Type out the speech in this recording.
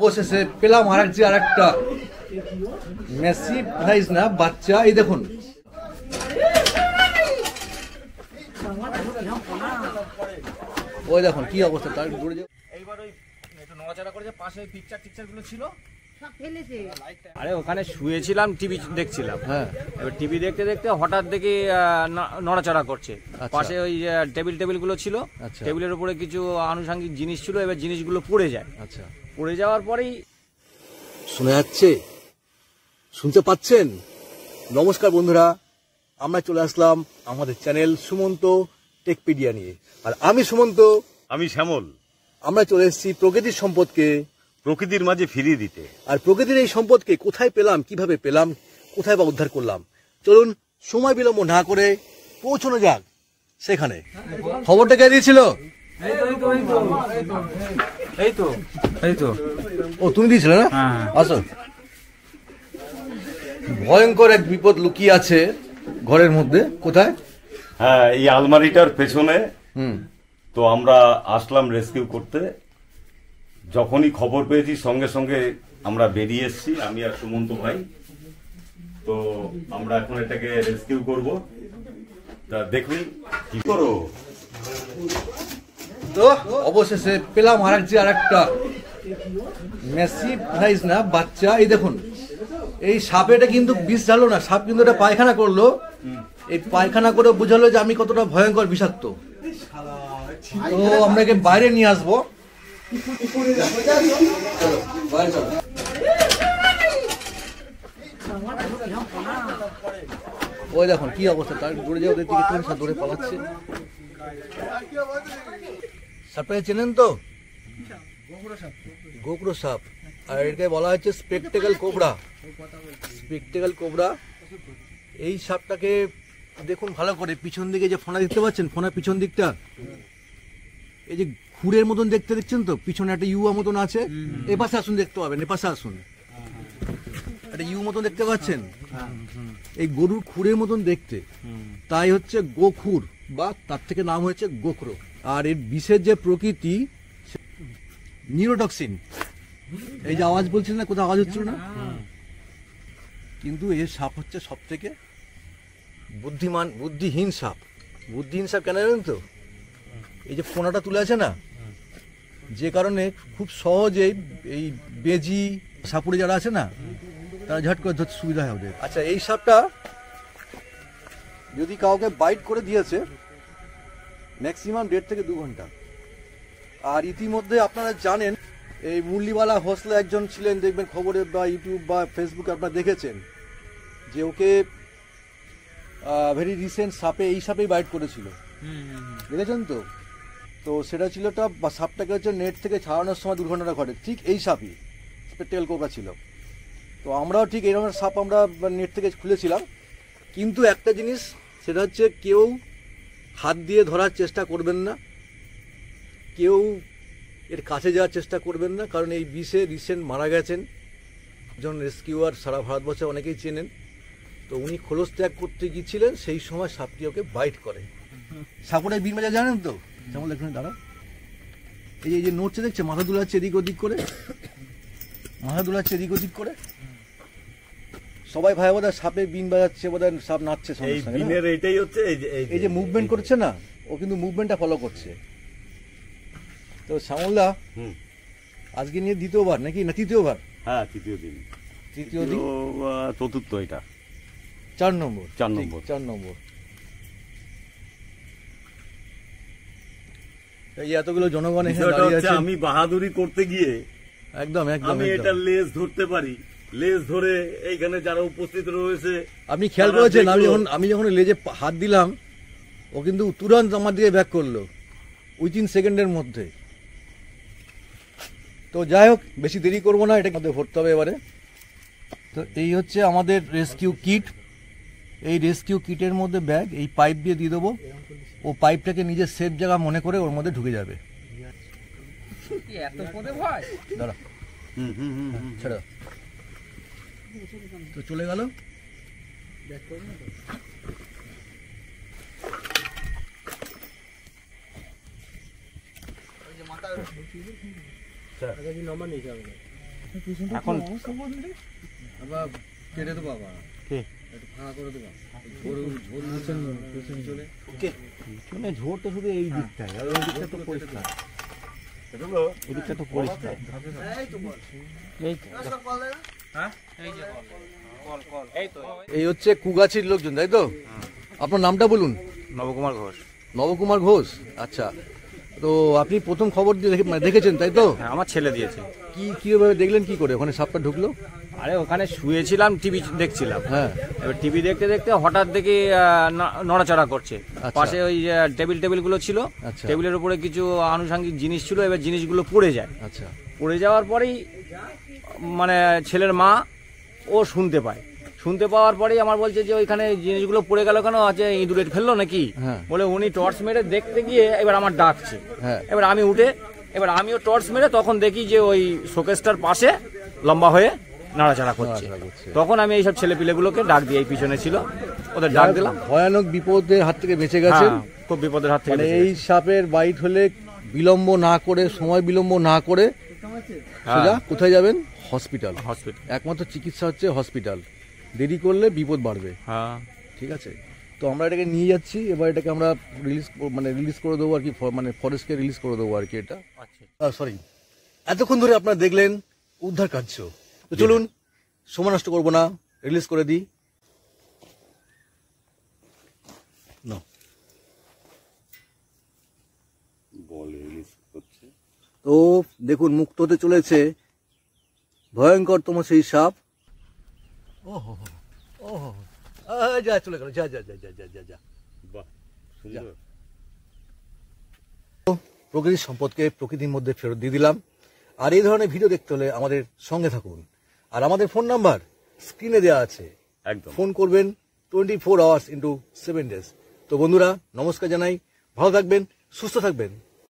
অবশেষে পেলাম আরেকটা মেসি সাইজ না বাচ্চা। এই দেখুন, ওই দেখুন কি অবস্থা। তার দূরে যাও, এইবার ওই একটু নড়াচড়া করেছে, পাশে পিকচার গুলো ছিল। আরে ওখানে শুয়েছিলাম, টিভি দেখছিলাম। হ্যাঁ, এবার টিভি দেখতে দেখতে হঠাৎ দেখি নড়াচড়া করছে। পাশে ওই টেবিল গুলো ছিল, টেবিলের উপরে কিছু আনুষঙ্গিক জিনিস ছিল, এবার জিনিসগুলো পড়ে যায়। আচ্ছা, পড়ে যাওয়ার পরেই শোনা যাচ্ছে, শুনতে পাচ্ছেন? নমস্কার বন্ধুরা, আমরা চলে আসলাম আমাদের চ্যানেল সুমন্ত টেকপিডিয়া নিয়ে। আর আমি সুমন্ত, আমি শ্যামল। আমরা চলে এসেছি প্রকৃতির সম্পদকে প্রকৃতির মাঝে ফিরিয়ে দিতে। আর প্রকৃতির এই সম্পদকে কোথায় পেলাম, কিভাবে পেলাম, কোথায় বা উদ্ধার করলাম, চলুন সময় বিলম্ব না করে পৌঁছানো যাক সেখানে। খবরটা কে দিয়েছিল? এই তো ও, তুমি দিয়েছিলে না? আসো। ভয়ঙ্কর এক বিপদ লুকিয়ে আছে ঘরের মধ্যে। কোথায়? হ্যাঁ, এই আলমারিটার পেছনে। তো আমরা আসলাম রেস্কিউ করতে। যখনই খবর পেয়েছি সঙ্গে সঙ্গে আমরা বেরিয়ে এসেছি, আমি আর সুমন্ত ভাই। তো আমরা এখন এটাকে রেস্কিউ করব। তা দেখুন কি করো। তো অবশেষে পেলাম আরেকটা মেসি সাইজ না বাচ্চা। এই দেখুন, এই সাপেটা কিন্তু বিষ ঢালো না, সাপ কিন্তু এটা পায়খানা করলো। এই পায়খানা করে বুঝালো যে আমি কতটা ভয়ঙ্কর বিষাক্ত। তো আমরা একে বাইরে নিয়ে আসবো। ওই দেখুন কি অবস্থা। তার দূরে যাও, দেখতে সব দূরে পালাচ্ছে। সাপটাকে চেনেন তো? গোকরো সাপ। আর এটাকে বলা হচ্ছে স্পেকটেকল কোবরা। Spectacle cobra. এই সাপটাকে দেখুন ভালো করে, পিছন দিকে যে ফোনা দেখতে পাচ্ছেন, ফোনার পিছন দিকটা এই যে খুরের মতন দেখতে দেখছেন তো, পিছনে একটা ইউয়া মতন আছে। এ পাশে আসুন, দেখতে পাবেন, এ পাশে আসুন, একটা ইউ মতন দেখতে পাচ্ছেন। এই গরুর খুরের মতন দেখতে, তাই হচ্ছে গোখুর, বা তার থেকে নাম হয়েছে গোখরো। আর এর বিষের যে প্রকৃতি, নিউরোটক্সিন। এই যে আওয়াজ বলছেন না, কোথাও আওয়াজ হচ্ছিল না, কিন্তু এর সাপ হচ্ছে সব থেকে বুদ্ধিহীন সাপ। বুদ্ধিহীন সাপ কেন জানেন তো? এই যে ফোনাটা তুলে আছে না, যে কারণে খুব সহজেই এই বেজি সাপুড়ে যারা আছে না, তারা ঝট করে ধরতে সুবিধা হয় ওদের। আচ্ছা, এই সাপটা যদি কাউকে বাইট করে দিয়েছে, ম্যাক্সিমাম 1.5 থেকে 2 ঘন্টা। আর ইতিমধ্যে আপনারা জানেন, এই মুরলিওয়ালা হোসলা একজন ছিলেন, দেখবেন খবরে বা ইউটিউব বা ফেসবুকে আপনারা দেখেছেন যে ওকে ভেরি রিসেন্ট এই সাপেই বাইট করেছিল, দেখেছেন তো? তো সেটা ছিল সাপটাকে হচ্ছে নেট থেকে ছাড়ানোর সময় দুর্ঘটনাটা ঘটে, ঠিক এই সাপই স্পেকটেকল কোবরা ছিল। তো আমরাও ঠিক এই রকমের সাপ আমরা নেট থেকে খুলেছিলাম। কিন্তু একটা জিনিস, সেটা হচ্ছে কেউ হাত দিয়ে ধরার চেষ্টা করবেন না, কেউ এর কাছে যাওয়ার চেষ্টা করবেন না, কারণ এই বিষে রিসেন্ট মারা গেছেন একজন রেস্কিউয়ার, সারা ভারতবর্ষে অনেকেই চেনেন। তো উনি খোলস ত্যাগ করতে গিয়েছিলেন, সেই সময় সাপটি ওকে বাইট করে। সাপটা বিন বাজা জানেন তো? যেমন এখানে দাঁড়া, এই যে নড়ছে দেখছে, মাথা দুলাচ্ছে এদিক ওদিক করে, সবাই ভাই বোধহয় সাপে বিন বাজাচ্ছে, বোধহয় সাপ নাচছে। এই যে মুভমেন্ট করছে না, ও কিন্তু মুভমেন্টটা ফলো করছে। তো শ্যামলদা, আজকে নিয়ে দ্বিতীয়বার নাকি, না তৃতীয়বার? হ্যাঁ, তৃতীয় দিন, চতুর্থ, এটা 4 নম্বর। এই এতগুলো জনগণ এখানে দাঁড়িয়ে আছে। আমি বাহাদুরি করতে গিয়ে একদম আমি এটা লেজ ধরতে পারি, লেজ ধরে এইখানে যারা উপস্থিত রয়েছে, আপনি খেয়াল করেছেন, আমি যখন লেজে হাত দিলাম, ও কিন্তু তুরন্ত আমার দিকে ব্যাক করলো উইথিন সেকেন্ডের মধ্যে। তো যাই হোক, বেশি দেরি করবো না, এটার মধ্যে ভরতে হবে এবারে। তো এই হচ্ছে আমাদের রেস্কিউ কিট। এই রেস্কিউ কিটের মধ্যে ব্যাগ, এই পাইপ দিয়ে দেবো। ও পাইপটাকে নিজের সেফ জায়গা মনে করে ওর মধ্যে ঢুকে যাবে। দাঁড়া, ছেড়ে দাও। তো চলে গেল। এখন কেটে দেবো বাবা, কে একটু ফাঁকা করে দেবো। পিছনে ঝোড় তো শুধু এই দিকটায়, আর ওই দিকটা তো পরিষ্কার, ওই দিকটা তো পরিষ্কার। এই হচ্ছে কুগাছির লোকজন, তাই তো? আপনার নামটা বলুন। নবকুমার ঘোষ। নবকুমার ঘোষ, আচ্ছা। তো আপনি প্রথম খবর দিয়ে দেখেছেন, তাই তো? হ্যাঁ, আমার ছেলে দিয়েছে। কিভাবে দেখলেন, কি করে ওখানে সাপটা ঢুকলো? আরে ওখানে শুয়েছিলাম, টিভি দেখছিলাম। হ্যাঁ, এবার টিভি দেখতে দেখতে হঠাৎ দেখি নড়াচড়া করছে। পাশে ওই টেবিলগুলো ছিল, টেবিলের উপরে কিছু আনুষঙ্গিক জিনিস ছিল, এবার জিনিসগুলো পড়ে যায়। আচ্ছা। পড়ে যাওয়ার পরেই মানে ছেলের মা ও শুনতে পাওয়ার পরেই আমার বলছে যে ওইখানে জিনিসগুলো পড়ে গেল কেন, আছে ইঁদুরে ফেললো নাকি বলে উনি টর্চ মেরে দেখতে গিয়ে এবার আমার ডাকছে। এবার আমি উঠে, এবার আমিও টর্চ মেরে তখন দেখি যে ওই শোকেসটার পাশে লম্বা হয়ে নাড়াচাড়া করছে। তখন আমি এইসব ছেলে পিলেগুলোকে ডাক দিয়ে, এই পিছনে ছিল ওদের ডাক দিলাম। ভয়ানক বিপদের হাত থেকে বেঁচে গেছে, খুব বিপদের হাত থেকে। এই সাপের বাইট হলে বিলম্ব না করে, সময় বিলম্ব না করে সোজা কোথায় যাবেন? হসপিটাল। একমাত্র চিকিৎসা হচ্ছে হসপিটাল। দেরি করলে বিপদ বাড়বে। হ্যাঁ, ঠিক আছে। তো আমরা এটাকে নিয়ে যাচ্ছি, এবার এটাকে আমরা রিলিজ করে দেবো আর কি, মানে ফরেস্টকে রিলিজ করে দেবো আর কি। এটা সরি, এতক্ষণ ধরে আপনারা দেখলেন উদ্ধার কার্য। তো চলুন, সময় নষ্ট করবো না, রিলিজ করে দিই। তো দেখুন, মুক্ত হতে চলেছে ভয়ঙ্করতম সেই সাপ। ওহো ওহো, যা চলে গেল, যা যা যা যা যা যা যা। প্রকৃতির সম্পদকে প্রকৃতির মধ্যে ফেরত দিয়ে দিলাম। আর এই ধরনের ভিডিও দেখতে হলে আমাদের সঙ্গে থাকুন। আর আমাদের ফোন নাম্বার স্ক্রিনে দেওয়া আছে, ফোন করবেন 24 hours into 7 days। তো বন্ধুরা, নমস্কার জানাই, ভালো থাকবেন, সুস্থ থাকবেন।